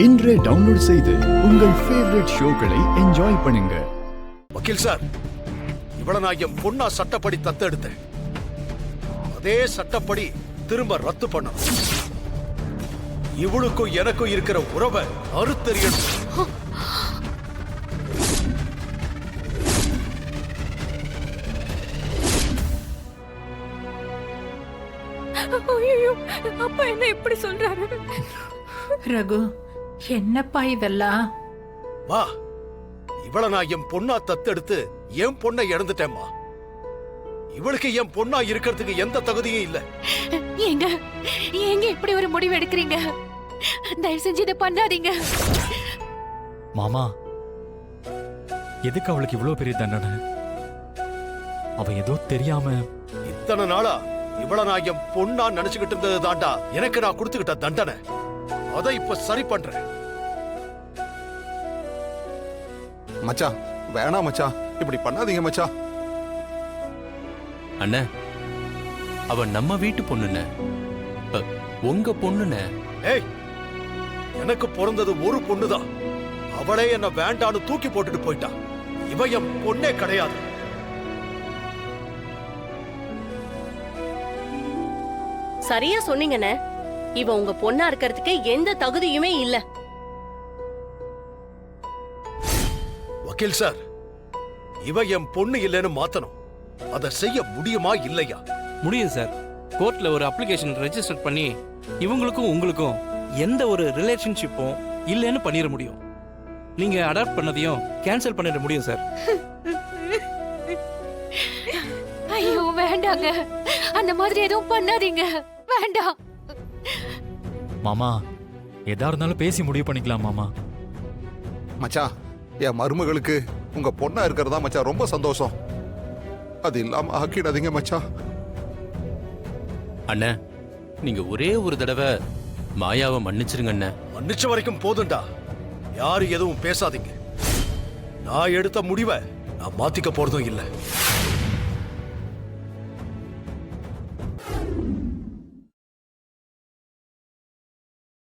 இன்றே டவுன்லோட் செய்து உங்கள் ஃபேவரட் ஷோக்களை என்ஜாய் பண்ணுங்க. வக்கீல் சார், இவள நான் என் பொண்ணா சட்டப்படி தத்தெடுத்தேன். அதே சட்டப்படி திரும்ப ரத்து பண்ணணும். இவளுக்கும் எனக்கும் இருக்கிற உறவை அறுத்தறியணும். அப்பா என்ன இப்படி சொல்றாரு? ரகு, என்னப்பா இதெல்லாம்? மா, இவள நான் என் பொண்ணா தத்தெடுத்து என் பொண்ணை இழந்துட்டேம்மா. இவளுக்கு என் பொண்ணா இருக்கிறதுக்கு எந்த தகுதியும் இல்ல. ஏங்க ஏங்க இப்படி ஒரு முடிவு எடுக்கிறீங்க? தயவு செஞ்சு இதை பண்ணாதீங்க. மாமா, எதுக்கு அவளுக்கு இவ்வளவு பெரிய தண்டனை? அவ ஏதோ தெரியாம இத்தனை நாளா இவள நான் என் பொண்ணா நினைச்சுக்கிட்டு இருந்தது தாண்டா எனக்கு நான் கொடுத்துக்கிட்ட தண்டனை. அதை இப்ப சரி பண்றேன். மச்சான், வேணாம் மச்சான், இப்படி பண்ணாதீங்க மச்சான். அண்ணா, அவ நம்ம வீட்டு பொண்ணுண்ண, உங்க பொண்ணுண்ண. ஏய், எனக்கு பிறந்தது ஒரு பொண்ணுதான். அவளே என்ன வேண்டான்னு தூக்கி போட்டுட்டு போயிட்டா. இவ என் பொண்ணே கிடையாது. சரியா சொன்னீங்கண்ணே. இவ உங்க பொண்ணா இருக்கிறதுக்கு எந்த தகுதியுமே இல்ல. வக்கீல் சார், இவ என் பொண்ணு இல்லைன்னு மாத்தணும். அதை செய்ய முடியுமா இல்லையா? முடியும் சார். கோர்ட்ல ஒரு அப்ளிகேஷன் ரெஜிஸ்டர் பண்ணி இவங்களுக்கும் உங்களுக்கும் எந்த ஒரு ரிலேஷன்ஷிப்பும் இல்லைன்னு பண்ணிட முடியும். நீங்க அடாப்ட் பண்ணதையும் கேன்சல் பண்ணிட முடியும் சார். ஐயோ வேண்டாங்க, அந்த மாதிரி எதுவும் பண்ணாதீங்க, வேண்டாம். மாமா, எதா இருந்தாலும் பேசி முடிவு பண்ணிக்கலாம் மாமா. மச்சான், என் மருமகளுக்கு உங்க பொண்ணா இருக்கிறதா மச்சான் ரொம்ப சந்தோஷம். அது இல்லாம ஆக்கிடாதீங்க மச்சான். அண்ணா, நீங்க ஒரே ஒரு தடவை மாயாவை மன்னிச்சிருங்க அண்ணா. மன்னிச்ச வரைக்கும் போதுண்டா. யாரு எதுவும் பேசாதீங்க. நான் எடுத்த முடிவை நான் மாத்திக்க போறதும் இல்லை.